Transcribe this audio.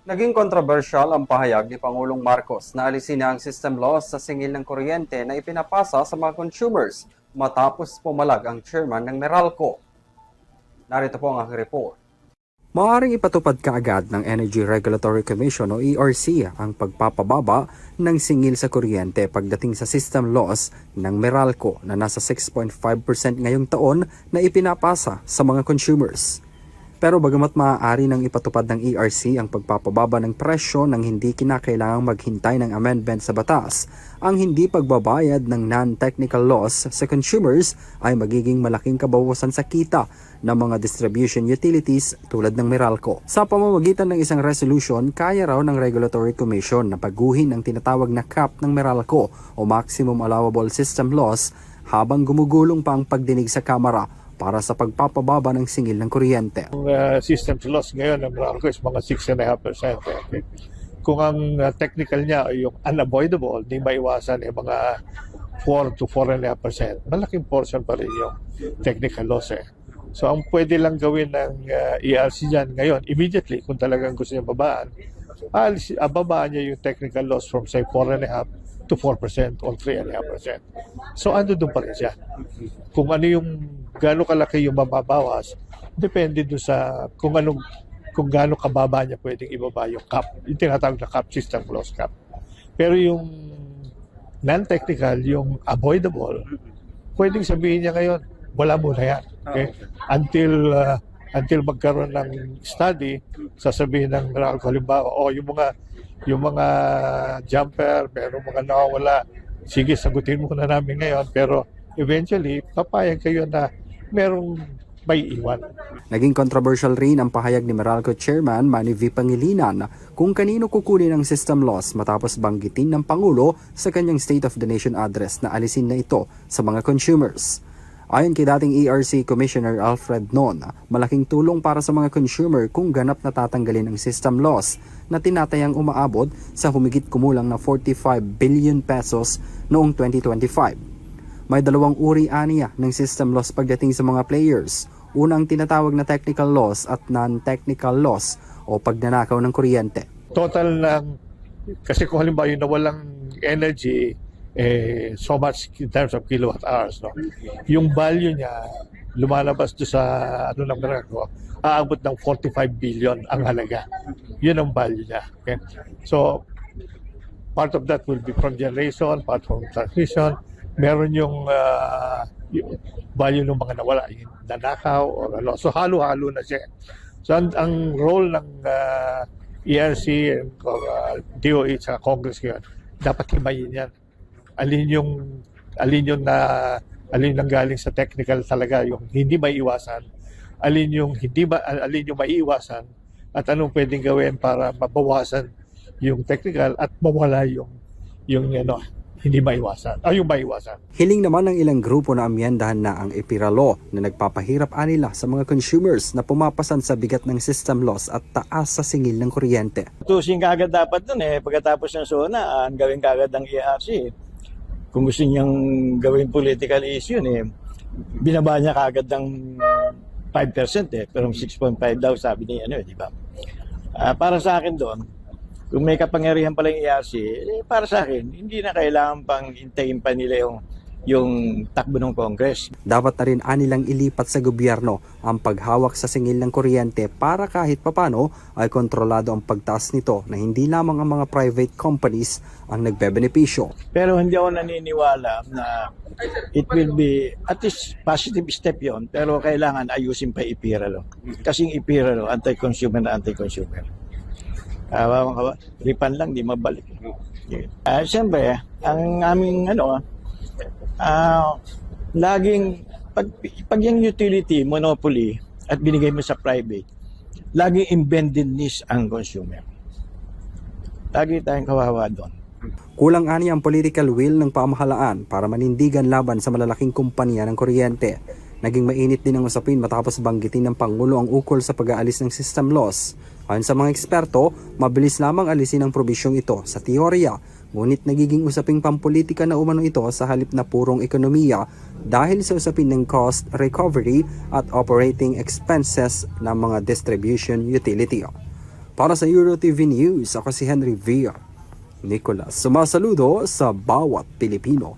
Naging kontrobersyal ang pahayag ni Pangulong Marcos na alisin na ang system loss sa singil ng kuryente na ipinapasa sa mga consumers matapos pumalag ang chairman ng Meralco. Narito po ang aking report. Maaaring ipatupad kaagad ng Energy Regulatory Commission o ERC ang pagpapababa ng singil sa kuryente pagdating sa system loss ng Meralco na nasa 6.5% ngayong taon na ipinapasa sa mga consumers. Pero bagamat maaari nang ipatupad ng ERC ang pagpapababa ng presyo nang hindi kinakailangang maghintay ng amendment sa batas, ang hindi pagbabayad ng non-technical loss sa consumers ay magiging malaking kabawasan sa kita ng mga distribution utilities tulad ng Meralco. Sa pamamagitan ng isang resolution, kaya raw ng Regulatory Commission na baguhin ang tinatawag na cap ng Meralco o Maximum Allowable System Loss habang gumugulong pa ang pagdinig sa Kamara para sa pagpapababa ng singil ng kuryente. Ang system loss ngayon ng Meralco is mga 6.5%. Okay? Kung ang technical niya ay yung unavoidable, hindi maiwasan mga 4 to 4.5%. Malaking portion pa rin yung technical loss. So ang pwede lang gawin ng ERC dyan ngayon, immediately, kung talagang gusto niya babaan, babaan niya yung technical loss from say 4.5% to 4% or 3.5%. So ando doon pa rin siya. Kung ano yung gaano kalaki yung mababawas, depende doon sa kung gaano kababa niya pwedeng ibaba yung cap. Yung tinatawag na cap system loss cap. Pero yung non-technical, yung avoidable, pwedeng sabihin niya ngayon, wala muna yan. Okay? Until magkaroon ng study, sasabihin ng Meralco, halimbawa, yung mga jumper, pero mga nawawala, sige, sagutin muna namin ngayon, pero eventually, papayag kayo na merong may iwan. Naging controversial rin ang pahayag ni Meralco Chairman Manny V. Pangilinan kung kanino kukunin ang system loss matapos banggitin ng Pangulo sa kanyang State of the Nation address na alisin na ito sa mga consumers. Ayon kay dating ERC Commissioner Alfred Non, malaking tulong para sa mga consumer kung ganap na tatanggalin ang system loss na tinatayang umaabot sa humigit kumulang na 45 billion pesos noong 2025. May dalawang uri aniya ng system loss pagdating sa mga players. Unang tinatawag na technical loss at non-technical loss o pagnanakaw ng kuryente. Total ng, kasi kung halimbawa yung nawalang energy, so much in terms of kilowatt hours, no? Yung value niya lumalabas do sa ng Meralco, aabot ng 45 billion ang halaga. Yun ang value niya. Okay? So part of that will be from generation, part from transmission. Meron yung value ng mga nawala, yung nanakaw or ano. So halo-halo na siya. So ang role ng ERC and DOH sa Congress ngayon, dapat himayin yan. Alin yung galing sa technical talaga, yung hindi maiiwasan, alin yung maiiwasan, at anong pwedeng gawin para mabawasan yung technical at mawala yung hindi maiwasan, yung maiwasan. Hiling naman ng ilang grupo na amyendahan na ang EPIRA Law na nagpapahirap anila sa mga consumers na pumapasan sa bigat ng system loss at taas sa singil ng kuryente. Tusin kagad dapat dun pagkatapos ng SONA, gawin kagad ng ERC. Kung gusto niyang gawin political issue binaba niya kagad ng 5% pero 6.5 daw sabi niya di ba? Para sa akin doon, kung may kapangyarihan pala yung ERC, para sa akin, hindi na kailangan pang hintayin pa nila yung takbo ng Congress. Dapat na rin anilang ilipat sa gobyerno ang paghawak sa singil ng kuryente para kahit papano ay kontrolado ang pagtaas nito na hindi lamang ang mga private companies ang nagbebenepisyo. Pero hindi ako naniniwala na it will be at least positive step yon, pero kailangan ayusin pa EPIRA Law. Kasi yung EPIRA Law, anti-consumer na anti-consumer. Ripan lang, di mabalik. Siyempre, ang aming laging pag yung utility monopoly at binigay mo sa private, laging embedded niche ang consumer. Lagi tayong kawawa doon. Kulang ani ang political will ng pamahalaan para manindigan laban sa malalaking kumpanya ng kuryente. Naging mainit din ang usapin matapos banggitin ng Pangulo ang ukol sa pag-aalis ng system loss. Ayon sa mga eksperto, mabilis lamang alisin ang probisyong ito sa teorya, ngunit nagiging usaping pampolitika na umano ito sa halip na purong ekonomiya dahil sa usapin ng cost recovery at operating expenses ng mga distribution utility. Para sa EuroTV News, ako si Henry Villa. Nicolas, sumasaludo sa bawat Pilipino.